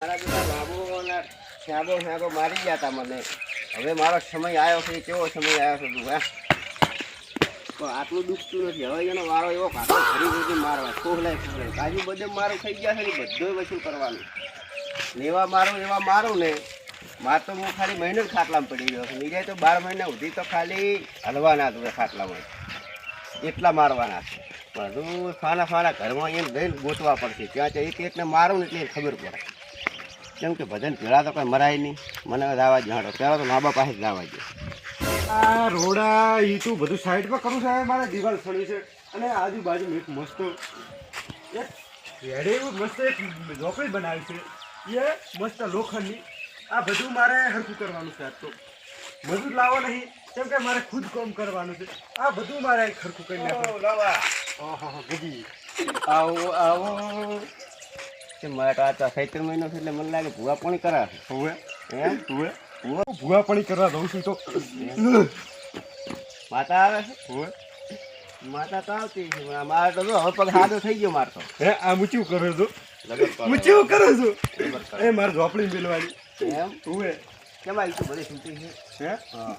મારા બધા બાબુ અને શ્યાબો મારી ગયા હતા મને. હવે મારો સમય આવ્યો છે. કેવો સમય આવ્યો છે તું? પણ આટલું દુખતું નથી. હવે એનો વારો એવો કાઢો ફરી ગયો મારવા ખોખલાય કાજુ બધે મારું થઈ ગયા છે ને બધું વસૂલ કરવાનું. એવા મારું ને માર તો હું ખાલી મહિને જ ખાટલામાં પડી ગયો છું. નીકળે તો 12 મહિના સુધી તો ખાલી હલવાના હતું ખાટલામાં એટલા મારવાના છે. બધું ફાના ઘરમાં એમ જઈને ગોતવા પડશે. ત્યાં એક એકને મારું ને એટલે ખબર પડે. કેમ કે ભજન ભેળા તો કંઈ મરાય નહીં. મને દાવા જ હાડો પહેલાં તો મા બાપ પાસે જ દાવા દે. આ રોડા ઈ તું બધું સાઈડમાં કરું છે. મારે દિવાલ સળી છે અને આજુબાજુ એક મસ્ત એક રેડે એવું મસ્ત એક ઝોપડી બનાવી છે. એ મસ્ત લોખંડની. આ બધું મારે હરખું કરવાનું છે. આજ તો મજૂર લાવો નહીં કેમ કે મારે ખુદ કામ કરવાનું છે. આ બધું મારે હરખું કરી નાખવાનું. ઓહો ગજી આવો મારે તો આ તો 7 મહિનો છે એટલે મને લાગે ભૂવા પાણી કરાવે. હવે એમ ભૂવા પાણી કરવા દઉં છું તો માતા આવે છે. હવે માતા તો આવતી છે. મારે તો હવે પગ સાદો થઈ ગયો મારતો. હે આ મૂચ્યું કરો છો મૂચ્યું કરો છો એ મારે ઝોપડી મેળવાની એમ હવે કેમ આવી તું બધી સૂતી છે? હે હા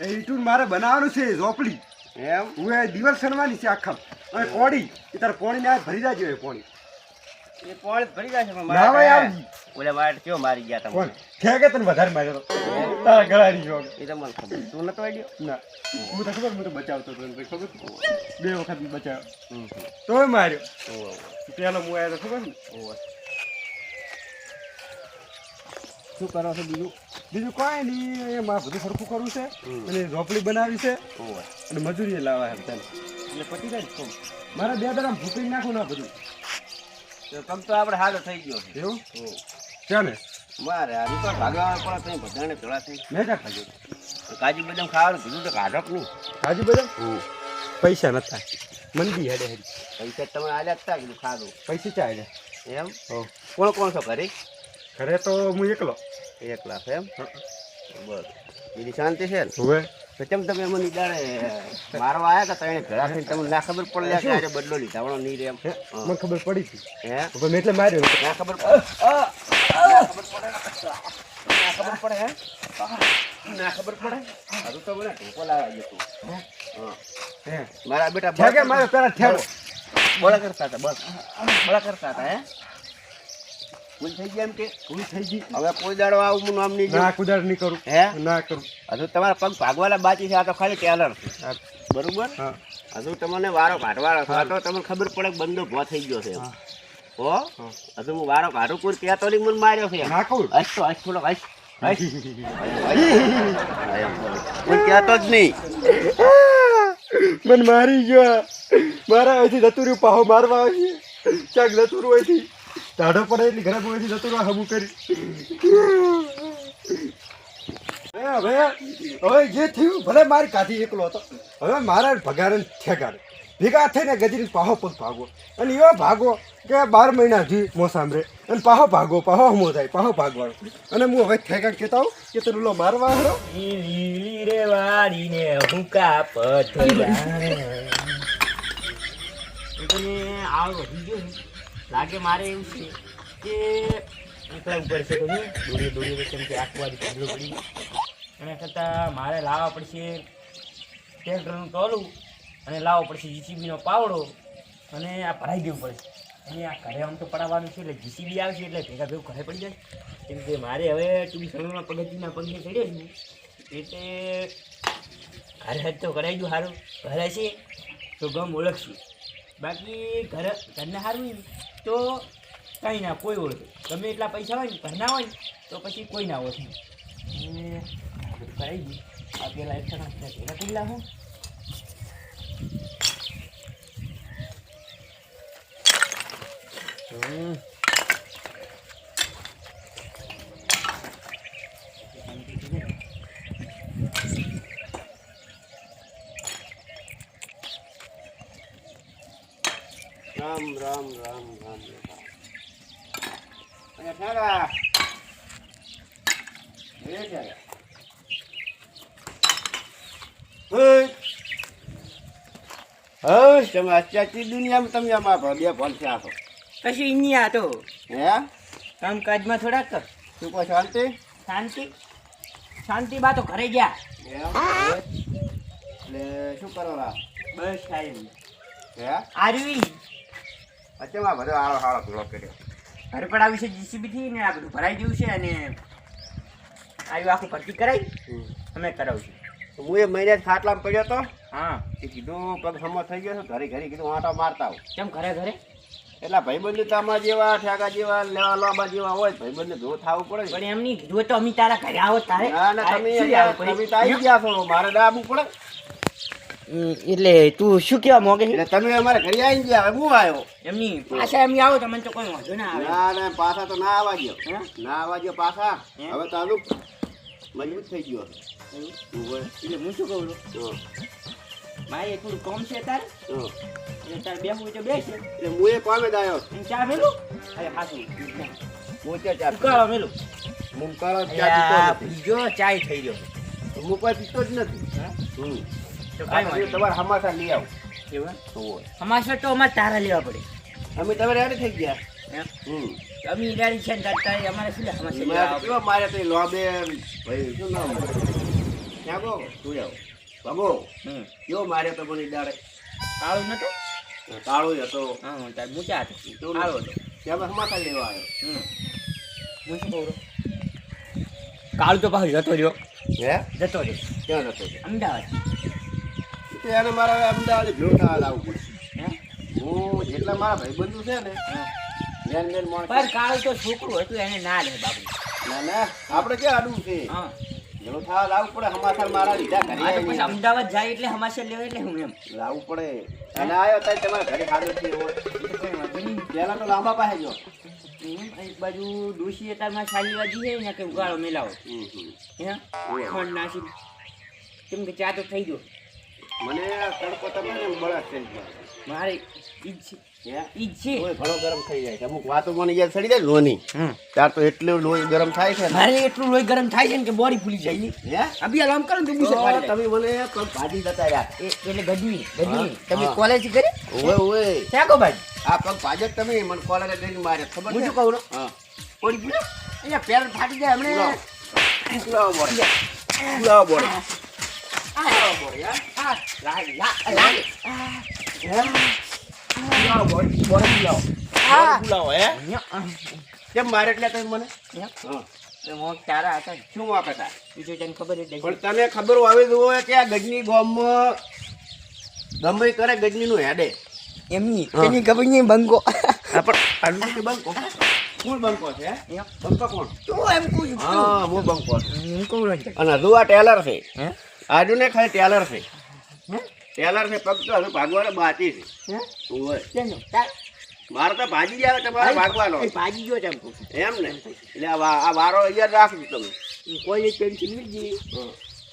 એ ઈટું મારે બનાવવાનું છે ઝોપડી. એમ હું એ દિવાલ સણવાની છે આખા અને કોડી એ તારે પોણી ને ભરી જાજો. એ પોણી એ પાણી ભરી જાય છે. પણ ના ભાઈ મારે આવજી ઓલે મારે કેવો મારી ગયા તમે? કોણ ઠેકે તને વધારે માર્યો તો તારા ગળાની જોગ એ તો મને ખબર. તું નતો આડ્યો? ના હું તો ખબર હું તો બચાવતો હતો ભાઈ ખબર 2 વખત બચાવ્યો તોય માર્યો. પેલો હું આવ્યો તો ખબર ને. શું કરો છો બીજું? બીજું કોઈ નહીં. એ મારે બધું સરખું કરવું છે અને ઝોપડી બનાવી છે અને મજૂરી લાવવા એમ તને એટલે પતી જાય ને કોમ? મારે 2 દાડા ભૂકી નાખું ના બધું. કમ તો આપણે હાલો થઈ ગયો છે. એવું છે ને મારે આ તો ભાગવા પણ તમે બધાને ભેળા થઈ મેં ક્યાં ખાજો કાજુ બદામ ખાવાનું કીધું તો કાઢો કે નહીં? હાજી બધા પૈસા નતા મંદી હેડે હેડી પૈસા તમે આલ્યા જ તા કીધું ખાધું. પૈસા ચાલે એમ કોણ કોણ છો ઘરે? ઘરે તો હું એકલો. 1 લાખ એમ? બસ બીજી શાંતિ છે ને? હવે તો કેમ તમે મને દાડે મારવા આવ્યા હતા એને ભેળા થઈને તમને ના ખબર પડે કે આજે બદલો લીધા વાળો નહીં રે એમ? મને ખબર પડી હતી હે મેં એટલે માર્યો. ના ખબર પડે? ના ખબર પડે હે? ના ખબર પડે? હજુ તો મને ઢોકો લાવવા ગયો તું. હે મારા બેટા ઠેકે મારે પેલા ઠેકો બોલા કરતા હતા. બસ બોલા કરતા હતા. હે ભૂલ થઈ ગયા એમ કે? ભૂલ થઈ ગઈ. હવે કોઈ દાડો આવું હું નામ નહીં ના જોઉં. કુદાર નહીં કરું. હે ના કરું. હજુ તમારા પગ ભાગવાના બાકી છે. આ તો ખાલી ટેલર છે. બરોબર? હા હજુ તમને વારો કાઢવાનો છે. આ તો તમને ખબર પડે કે બંદો ભો થઈ ગયો છે. હો હજુ હું વારો કાઢું કોઈ કહેતો નહીં મને માર્યો છે. ના કહું હશ તો હશ થોડો હશ કોઈ કહેતો જ નહીં. મને મારી ગયો. મારા અહીંથી જતું રહ્યું પાહો મારવા આવી ક્યાંક જતું રહ્યું અહીંથી ટાઢો પડે એટલે ઘરે અહીંથી જતું રહ્યું હમું કરી. હવે જે થયું ભલે મારી કાઢી એકલો હતો. હવે મારા ભગારે ઠેકાડે ભેગા થઈને ગજરી પાહો પગ ભાગો અને એવો ભાગો કે 12 મહિના જી મો સાંભળે અને પાહો ભાગો પાહો હમો થાય પાહો ભાગવાનો. અને હું હવે ઠેકાડ કહેતા હોઉં કે તને લો મારવા હરો લીલી રે વાડીને હુંકા પથરા આવો વધી ગયો ને લાગે મારે એવું છે કે એકલા ઉપર છે તો દોડી કેમ કે આખું વાડી પગલું પડી એના કરતાં મારે લાવવા પડશે ટ્રેક્ટરનું ટોલું અને લાવવો પડશે જીસીબીનો પાવડો અને આ ભરાઈ દેવું પડશે. અને આ ઘરે આમ તો પડાવવાનું છે એટલે જીસીબી આવશે એટલે ભેગા ભેગું ઘરે પડી જાય. કેમ કે મારે હવે ટૂંકી સમયમાં પગથિયાના પગને ચડ્યો છું એટલે ઘરે તો કરાવી દઉં સારું. ઘરે છે તો ગમ ઓળખશું. બાકી ઘરના સારું હોય ને તો કંઈ ના કોઈ ઓળખે. ગમે એટલા પૈસા હોય ને ઘરના હોય ને તો પછી કોઈ ના ઓળખે. કરાવી દઉં. આ પેલા એક ભેગા કરી લાવું. રામ રામ રામ રામ અને ઠારા એ ઠારા તમે અત્યારથી દુનિયામાં તમે આમાં બે ભણ છે આખો કશું અહીંયા તો હે કામકાજમાં થોડાક કર. શું કહો શાંતિ શાંતિ શાંતિ બા તો ઘરે ગયા. એટલે શું કરો રા બસ સાહેબ હે આરવી અચ્છા બધો આળો હાળો ધૂળો કર્યો ઘરે પડાવ્યું છે જીસીબી થી ને આ બધું ભરાઈ ગયું છે અને આવ્યું આખું ભરતી કરાવી અમે કરાવશું. હું એ મહિને જ ખાટલામાં પડ્યો તો હા એ કીધું પગ હમો થઈ ગયો છે ઘરે ઘરે કીધું આંટો મારતા આવું કેમ ઘરે ઘરે એટલા ભાઈબંધ તામાં જેવા ઠાકા જેવા લેવા લોબા જેવા હોય ભાઈબંધને ધો થાવું પડે પણ એમ નહીં કીધું તો અમે તારા ઘરે આવો તારે ના ના તમે શું અહીંયા- આવવું પડે? તમે તો આવી ગયા છો મારે ડાબું પડે એટલે તું શું કેવા મોગે એટલે તમે અમારે ઘરે આવી ગયા હવે હું આવ્યો એમની પાછા એમની આવો તો મને તો કોઈ વાંધો ના આવે. ના ના પાછા તો ના આવવા દો હે? ના આવવા દો પાછા હે? હવે તો આનું મજબૂત થઈ ગયો છે. એટલે હું શું કહું છું હં, મારે થોડું કામ છે તારે હં. એટલે તારે બેસવું હોય તો બેસ એટલે હું એ પામે જ આવ્યો છું. અને ચા મેલું અરે હાસું હું ત્યાં ચા ઉકાળો મેલું હું કાળો ચા પીતો નથી. પીજો ચાય થઈ ગયો હું કોઈ પીતો જ નથી હમ. તો આ કાંઈ પછી તમારે હમાસા લઈ આવું એવું હોવે. અમારે તો અમારે તારા લેવા પડે અમે તમે રેડી થઈ ગયા એમ? હમ અમે ઈરાડી છે ને તારે અમારે શું લે અમારે મારે તો કેવા મારે તો એ લોબે ભાઈ શું નામ ક્યાં ગો તું આવ બાબો કેવો માર્યો તો મને દાડે કાળું નતો કાળો હતો હા તાર મૂચા હતો કેવું કાળો હતો ત્યાં હમાસા લેવા આવ્યો હું શું કહું કાળું તો પાછું જતો રહ્યો હે જતો રહ્યો ક્યાં હતો અમદાવાદ તો એને મારે હવે અમદાવાદ ભેળું થવા લાવવું પડશે હે હું જેટલા મારા ભાઈબંધુ છે ને મેન મેન માણસ પણ કાળું તો છોકરું હતું એને ના લે બાબુ ના ના આપણે ક્યાં આડું છે હા ભેળું થવા લાવવું પડે હમાસા મારા લીધા ઘરે આ તો પછી આવીને. અમદાવાદ જાય એટલે હમાશા લેવા એટલે હું એમ લાવવું પડે અને આવ્યો ત્યારે તમારે ઘરે ખાધો છે એવો. એ તો કઈ વાંધો નહીં. પહેલા તો લાંબા પાસે જો એક બાજુ ડોશી તારમાં છાલી વાજી છે ને કે ઉગાડો મેલાવો હે ખંડ નાસી કેમ કે ચા તો થઈ ગયો મને આ તડકો તમે ને બળા થઈ ગયો મારે ઈજ છે હે ઈજ છે લોહી ઘણો ગરમ થઈ જાય છે અમુક વાતો મને યાદ સડી જાય લોહી હમ. ત્યાર તો એટલું લોહી ગરમ થાય છે ને મારે એટલું લોહી ગરમ થાય છે ને કે બોડી ફૂલી જાય હે અભી આરામ કરો ને તો તો બુસે પાડી તમે મને પગ ભાજી જતા યાર એટલે ગજવી ગજવી હા. તમે હા. કોલેજ કરી ઓવે ઓવે ક્યાં કો ભાઈ આ પગ ભાજે તમે મને કોલેજે જઈને મારે ખબર હું છે શું કહું હા પડી ગયો અહીંયા પેર ફાટી જાય હમણે ફુલાવો બોડે ફુલાવો બોડે આ લાગે લાગે ફુલાવો બોડે બોડે ફુલાવો હા. ફુલાવો હે કેમ મારે એટલે તમે મને હા મોક તારા હતા શું વાંક હતા બીજું તને ખબર જ પણ તને ખબર આવી જુઓ કે આ ગજની ગામમાં ગમે કરે ગજનીનું હેડે એમની હા. એની ખબર નહીં બંકો હા પણ આનું કે બંકો કોણ બંકો છે હે? બંકો કોણ તું એમ કહું છું હા હું બંકો છું હું કહું છું અને હજુ આ ટેલર છે હે આજુ ને ખાલી ટેલર છે હે ટેલર છે પગ તો હજુ ભાગવાનો બાકી છે હે ઓય કેનો તાર મારે તો ભાજી જ આવે તમારે ભાગવાનો એ ભાજી જો તેમ કહું છું એમ ને એટલે આ વારો અહીંયા રાખજો તમે કોઈ એક ટેન્શન નહીં જી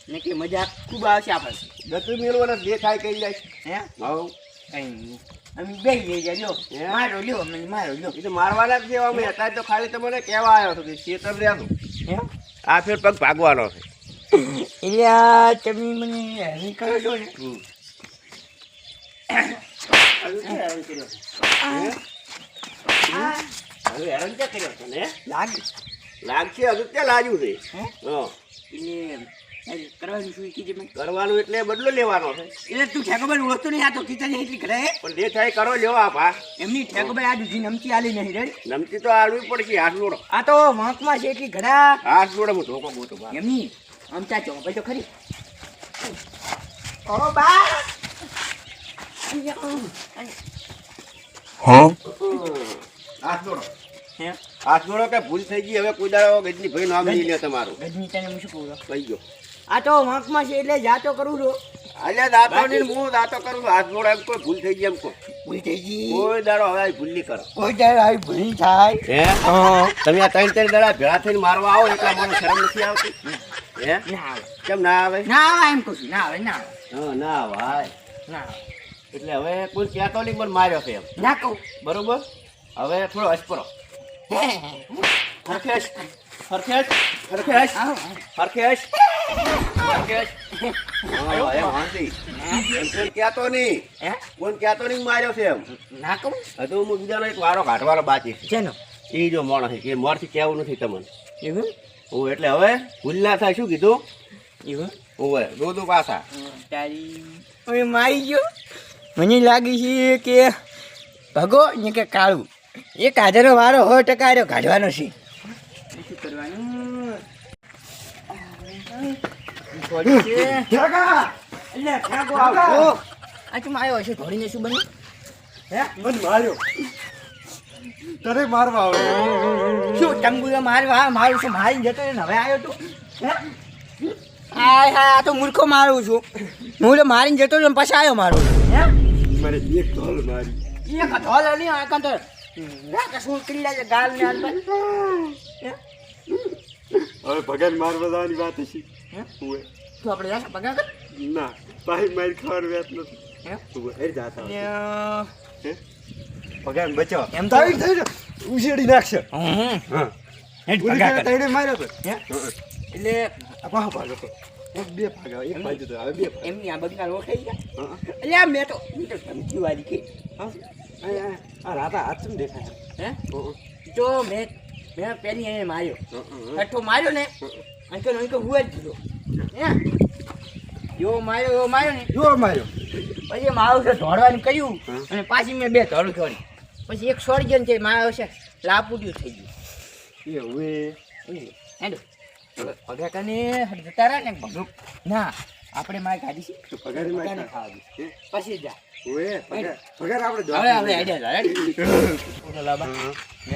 ને કે મજા ખૂબ આવશે આપણે ગતું મેળવાના જે થાય કહી જાય હે હા કઈ નહીં અમે બે જઈ લ્યો હે? મારો લ્યો મને મારો લ્યો એ તો મારવાના જ જેવા અમે હતા તો ખાલી તમને કહેવા આવ્યો હતો કે ચેતન રહેતું હે આ ફેર પગ ભાગવાનો છે એટલે આ તમે મને હેરાન કરો છો ને હજુ ક્યાં હેરાન કર્યો છે? હે? હવે હેરાન ક્યાં કર્યો છે ને લાગે લાગશે હજુ ક્યાં લાગ્યું છે હે હા એટલે કરવાનું શું કીધે મેં કરવાનું એટલે બદલો લેવાનો છે એટલે તું ઠેકોભાઈ ઓળખતો નહીં આ તો કીધા નહીં એટલી ઘરે પણ જે થાય કરો લેવો આ ભા એમની ઠેકોભાઈ આ દૂધી નમતી આલી નહીં રેડી નમતી તો આલવી પડશે હાથ જોડો આ તો વાંકમાં છે એટલી ઘડા હાથ જોડે હું ધોકો મોટો ભા એમની અમતા ચોભાઈ તો ખરી ઓ બા હાથ જોડો હે હાથ જોડો કે ભૂલ થઈ ગઈ હવે કોઈ દાડો ગજની ભાઈ નામ નહીં લે તમારું ગજની તને હું શું કહું છું? કહી ગયો આ તો વાંકમાં છે એટલે જાતો કરું છું અલ્યા દાંતો ને હું દાંતો કરું છું હાથ જોડો એમ કોઈ ભૂલ થઈ ગઈ એમ કો ભૂલ થઈ ગઈ કોઈ દાડો હવે આ ભૂલ નહીં કરો કોઈ ત્યારે આવી ભૂલ થાય હે તમે આ ત્રણ ત્રણ દાડા ભેળા થઈને મારવા આવો એટલે મને શરમ નથી આવતી હે ના આવે કેમ ના આવે ના આવે એમ કહું છું ના આવે ના આવે હા ના ભાઈ ના આવે એટલે હવે કોઈ કહેતો નહીં મને માર્યો છે એમ ના કહું બરોબર હવે થોડો હસપરો હરખેશ હરખેશ હરખેશ હરખેશ હરખેશ હા એમ હાંસી કોઈ કહેતો નહીં હે કોઈ કહેતો નહીં માર્યો છે એમ ના કહું હજુ હું બીજાનો એક વારો કાઢવાનો બાકી છે જેનો એ જો માણસ છે એ મોરથી કહેવું નથી તમને એવું હું એટલે હવે ભૂલ ના થાય શું કીધું એવું ઓવે દોદો પાછા તારી હવે મારી ગયો મને લાગે છે કે ભગો ને કે કાળું એ કાઢવાનો વારો 100% રહ્યો કાઢવાનો છે શું કરવાનું થોડી છે કાકા એટલે ભાગો આવો આ તું આવ્યો હશે ઘોડીને શું બન્યું હે મને માર્યો તને મારવા આવે શું ટંગુએ મારવા મારું છું મારી જતો રહ્યો ને હવે આવ્યો તું હે હાય હાય આ તો મૂર્ખો મારું છું હું તો મારીને જતો રહ્યો ને પછી આવ્યો મારું હે મને એક ઢોલ મારી એક ધોલ નહીં આ કંતો ના શું કિલ્લા છે ગાલ ને આલ હવે ભગવાન મારવા જવાની વાત છે હે ઓવે તું આપણે જા પગા કર ના ભાઈ મારી ખાવાની વાત નથી હે ઓવે એ જાતા ને હે ભગવાન બચાવ એમ તો થઈ થઈ ઉછેડી નાખશે હા હેડ ઉડી પગા ગયા કર તઈને માર્યો તો હે એટલે આ પાહો ભાગો તો એક બે ભાગા એક ભાઈ તો હવે બે એમની આ બગના રોખાઈ ગયા હા એટલે આ મેં તો ધમકી વાળી કે હા આ રાતા હાથ કેમ દેખાય હે હા તો મેં પેલી એને માર્યો કઠ્ઠો માર્યો ને અંકલ હુએ જ દીધો હે એવો માર્યો ને જો માર્યો પછી મારું છે દોડવાનું કર્યું હા. અને પાછી મેં 2 ધોળ છોડી પછી એક છોડી ગયો ને તે મારો છે લાપુડિયું થઈ ગયું એ હવે હેડો પગા કને જતા રહ્યા ને ભગો ના આપણે મારે ગાડી છે તો પગારી માં પગારી ખાવા દે પછી જા ઓએ પગાર આપણે હવે આઈડિયા લાબા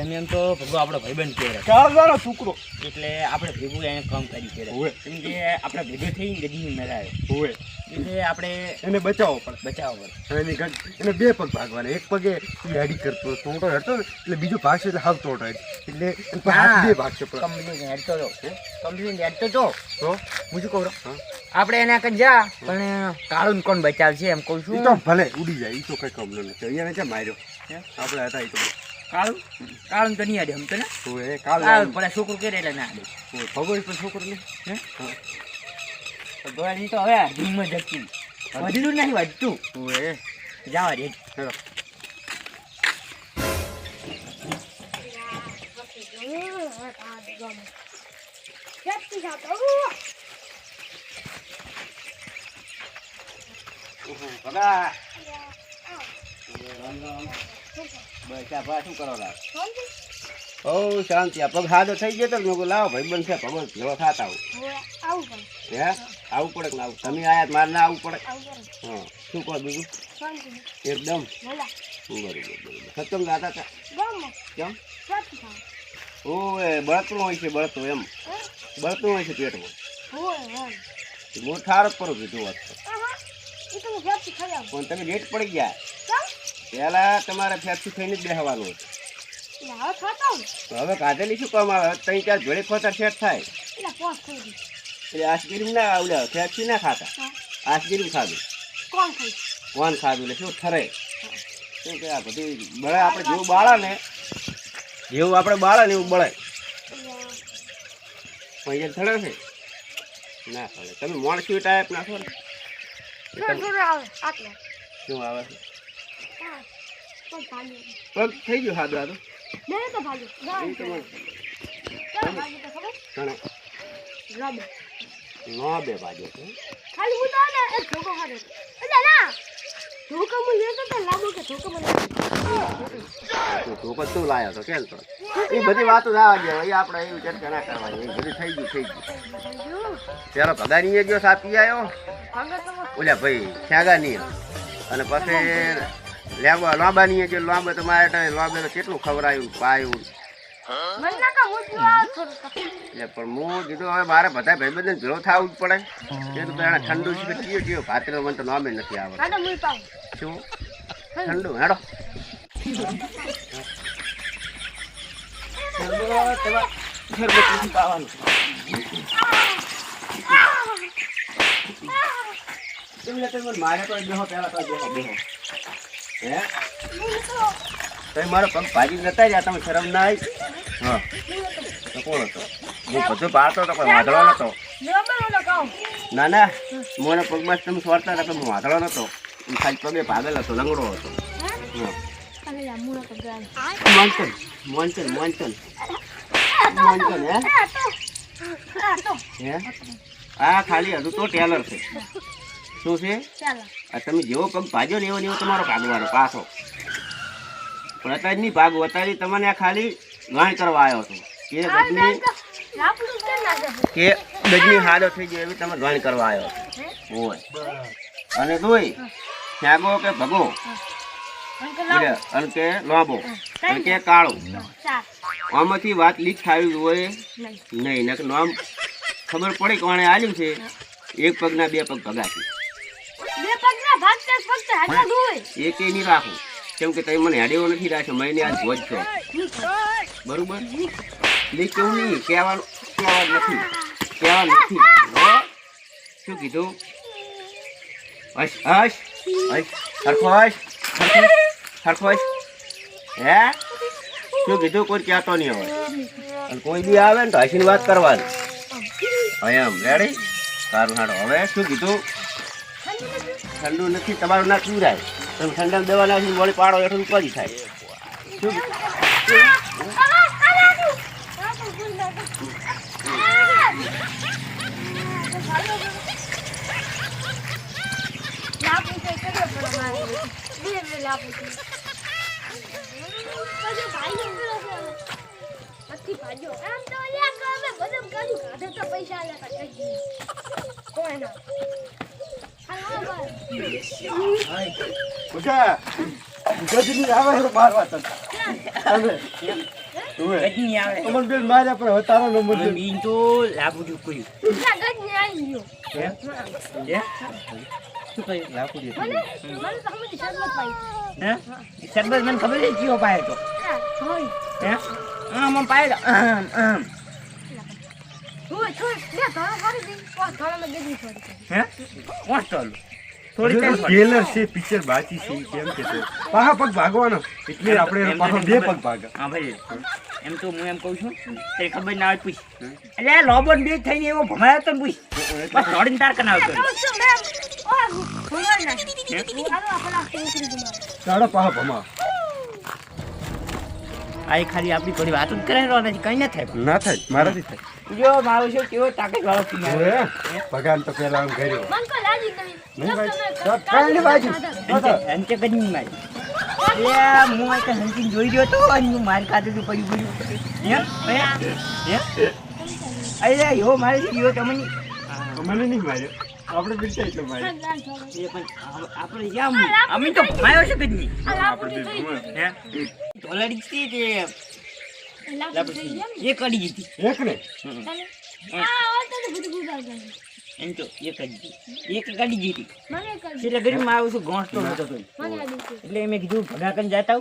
એમ તો ભગો આપણો ભાઈબંધ કે ચાલવાનો ટુકડો એટલે આપણે ભેગું એને કામ કરી છે ઓવે. કેમ કે આપણે ભેગો થઈ ગડી મેળાયો ઓએ એટલે આપણે એને બચાવવો પડે બચાવવો પડે હવે એની એને બે પગ ભાગવાના એક પગે હેડી કરતો ટોટો હેડતો ને એટલે બીજો ભાગશે એટલે હાવ ટોટો હેડ એટલે એની પાસે હાથ બે ભાગશે પણ કંપની હેડતો જો કંપની હેડતો જો તો હું શું કહું હા આપણે એના કન જા પણ કાળું કોણ બચાવશે એમ કહું એ છું તો ભલે ઉડી જાય એ તો કઈ કમનો નથી અહીંયા ક્યાં માર્યો આપણે હતા એ તો કાળું તો નહીં આડે હમ તો ને ઓએ કાલ પેલા છોકરું કરે એટલે ના આડે ભગોઈ પણ છોકરો ને હે તો દોડાની તો હવે ધીમમાં જતી વધ્યું નહીં વધતું ઓએ જવા દે હેડો પગા બસ આ શું કરો લાવ ઓ શાંતિ આ પગ હાડો થઈ ગયો તો મેં કીધું લાવો ભાઈ બનશે ભગવાન ભેળો થતા આવું હે આવું પડે કે ના આવું તમે આયા મારે ના આવવું પડે હા શું કહો બીજું એકદમ બરોબર સત્તમ દાદા હતા કેમ ઓએ બળતું હોય છે બળતું એમ બળતું હોય છે પેટમાં હું ઠાર જ કરું કીધું વાત પણ તમે લેટ પડી ગયા પહેલા તમારે ફેક્સી થઈને જ બેસવાનું હતું તો હવે કાઢેલી શું કામ આવે 3-4 જોડે ખોતા સેટ થાય એટલે આસગીરી ના આવડે ફેક્સી ના ખાતા આસગીરી ખાધું કોણ ખાધું એટલે શું ઠરે શું કે આ બધી બળે આપણે જેવું બાળા ને જેવું આપણે બાળા ને એવું બળે પણ થડે છે ના થડે તમે મોણસી ટાઈપ નાખો ને શું આવે છે પગ થઈ ગયું સાદું સાદું નો બે બાજુ છે ધોકો શું લાયો તો કેમ તો એ બધી વાતો ના ગયા એ આપણે એવું ચર્ચા ના કરવાની એ બધું થઈ ગયું ત્યારે ભગાની ગયો સાપી આવ્યો ઓલ્યા ભાઈ ખ્યાગા અને પછી લાંબાની જે લાંબા તો મારે લાંબે તો કેટલું ખવડાયું પાયું એટલે પણ હું કીધું હવે મારે બધા ભાઈબંધને ભેળો થવું જ પડે એ તો એને ઠંડુ છે કયો ભાતરે મને તો નામે નથી આવડતું શું ઠંડુ હેડો મારે તો બેહો પેલા તો બેહો બેહો હે તમે મારો પગ ભાજી નતા રહ્યા તમે શરમ ના આવી હા તો કોણ હતો હું બધું પાડતો હતો કોઈ વાંધળો નતો ના ના મને પગમાં તમે સ્વારતા હતા પણ વાંધળો નતો ખાલી પગે ભાગેલો હતો લંગડો હતો હા મોનસન હે હે આ ખાલી હજુ તો ટેલર છે. શું છે? આ તમે જેવો પગ ભાજો ને એવો ને એવો તમારો ભાગવાનો પાછો. પણ અત્યારે નહીં ભાગવું, અત્યારે તમને આ ખાલી ગાણ કરવા આવ્યો છો કે ગજની હાલો થઈ જાય એવી તમે ગાણ કરવા આવ્યો હોય. અને દોય ત્યાગો કે ભગો અને કે લોબો અને કે કાળો, આમાંથી વાત લીક થવી હોય નહીં. ને નામ ખબર પડે કોણે આલ્યું છે. એક પગના બે પગ ભગાશે, એક નહીં રાખું કેમ કે તમે મને હેડેવો નથી રાખ્યો. મહિને આજ ભોજ છો બરોબર. લીક કેવું નહીં કહેવાનું નથી. શું કીધું? હશ હશ હશ હરખો હશ હરખો હશ. હે શું કીધું? કોઈ કહેતો નહીં હોય. અને કોઈ બી આવે ને તો હસીને વાત કરવાની. એમ રેડી? સારું હાડો. હવે શું કીધું? ઠંડુ નથી તમારું ના પીવરાય. તમે ઠંડા દવા નાખીને વળી પાડો એટલે ઉપાડી થાય. શું ગજની આવે તો મારવા તને. ગજની આવે અમન બેન માર્યા પણ હવે તારો નંબર દે. બીન તો લાભ ચૂક્યું. શું કહ્યું? લાભ હે સરબત મને ખબર છે કયો પાયો તો. હે આમ પાયો હે કોણ થોડી ટેલર છે પિક્ચર બાકી છે કેમ કે પાહા પગ ભાગવાનો એટલે આપણે પાહો બે પગ ભાગે. હા ભાઈ એમ તો હું એમ કહું છું તે ખબર ના આવે પૂછ. એટલે લોબન બે થઈને એવો ભમાયો તો પૂછ બસ દોડીને તાર કનાવ તો ચાલો પાહા ભમા. આ ખાલી આપણી થોડી વાત જ કરાવી નથી, કઈ ના થાય. ના થાય મારાથી થાય. જો મારો છે કેવો તાકાત વાળો કિનારો. ભગવાન તો પેલા આમ કર્યો નહીં ભાઈ. એમ કે કદી નહીં મારી. હું આ હંચીને જોઈ રહ્યો હતો અને હું મારી ખાતું હતું પડ્યું અરે એવો મારે છે એવો તમને મને નહીં માર્યો. આપણે બિલતા એટલો માર્યો. આપણે અમે તો ભમાયો છે કદી ઓલરેડી તે એ કડી જીતી એક ને એમ તો એક ગાડી જીતી. એટલે ગરીબમાં આવું છું ગોંઠતો નતો તો એટલે મેં કીધું ભગા કરીને જતા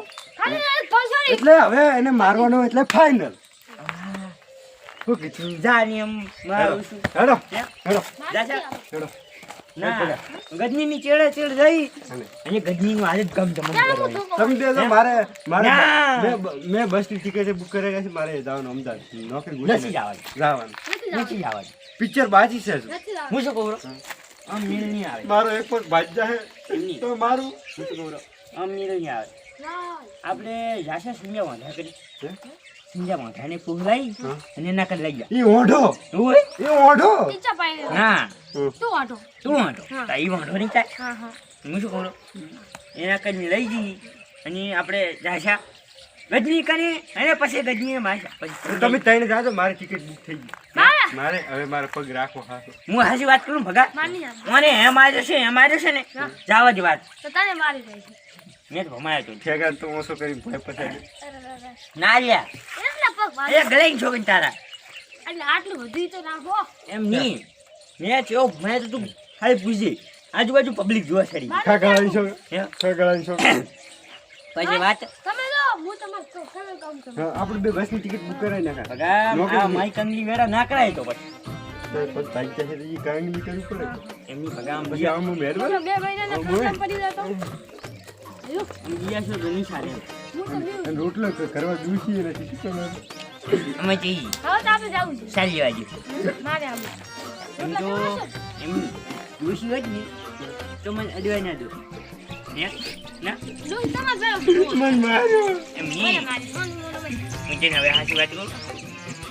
એટલે હવે એને મારવાનો એટલે ફાઇનલ. શું કીધું? જા ને એમ આવું છું. હેડો હેડો જાજા હેડો. ના ગજની ચેડે ચેડ જઈ અને ગજની નું આજે ગમ જમમ કરવાનું. તમે દેજો મારે ના. મેં બસની ટિકિટ બુક કરેલી છે. મારે જવાનું અમદાવાદ નોકરી નથી જવાનું પિક્ચર બાજી છે. હું શું કહું આમ મેળ નહીં આવે. મારો એક પગ બાજી જાય એમની તો મારું હું શું કહું આમ મેળ નહીં આવે. આપણે જાશે સિંજા વાંધા કરી સિંજા વાંધાને પુહલાઈ અને એના કરી લઈ ગયા. એ ઓઢો ના તું વાંધો તા ઈ વાંધો નહીં થાય. હું શું કહું એના કરીને લઈ જઈ અને આપણે જાશા ગજની કરી અને પછી ગજની માશા પછી તમે તઈને જાજો. મારી ટિકિટ બુક થઈ ગઈ. મારે હવે મારો પગ રાખો હાથો. હું હાજી વાત કરું ભગા મને એમ આવ્યો છે ને જાવા જ વાત મેં તો ભમાયો તો ઠેકાણ તો ઓછો કરી ભય પછાડી ના લ્યા એ ગલાઈ છોકરી તારા એમ નહીં મેં કેવો ભમાયો તો તું ખાલી પૂછી આજુબાજુ પબ્લિક જોવા છડી ખગડાઈ છો ખગડાઈ છો. પછી વાત આપણે બે બસની ટિકિટ બુક કરાવી નાખા. ભગા મારી કંગલી વેડા ના કરાય તો પછી ભાઈ કહે છે એ કાંઈ નહીં કરવું પડે. એમની ભગા આમ પછી આમ મહેરબાન રોટલો કરવા દૂષી નથી શું કરવાનું. અમે જઈએ સારી બાજુ એમ તો એમ દૂષી હોય જ ને તો મને અડવાય ના દો ના મન માર્યો એમ નહીં જેને હવે હાચી વાત કહું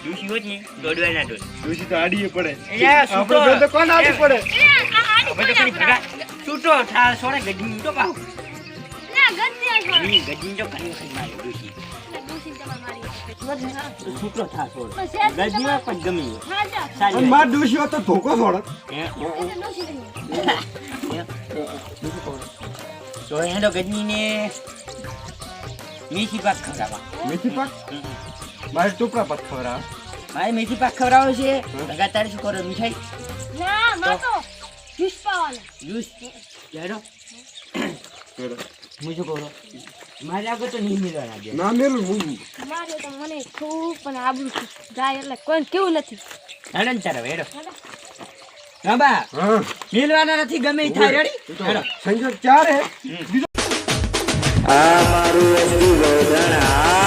ડૂસી હોત ને દોડવાય ના દોડ ડોશી તો આડીએ પડે યાર, આપણે બે તો કોણ આડી પડે હવે તો ખાલી ભગા છૂટો થા સોને ગજી તો પાવ ગજી તો ખાલી વખત મારી ડૂસી છૂટો થા સોડ ગજીમાં પણ ગમી અને સારી માર ડોશી હોત તો ધોકો છોડત તો એનો ગજનીને મેથી પાક ખવડાવવા મેથી પાક મારે ટોપરા પાક ખવડાવે મારે મેથી પાક ખવડાવો છે લગાતાર શું કરો મીઠાઈ જ્યુસ લેડો હું શું કહું મારે આગળ તો નહીં મિલવાના દે ના મેલું હું મારે તો મને ખૂબ પણ આબરૂ જાય એટલે કોઈ કેવું નથી હેડો ને તારે હેડો રાબા હા મિલવાના નથી ગમે ઈ થાય રેડી હેડો સંજોગ ચાર હે આ મારું એસી ગોધણા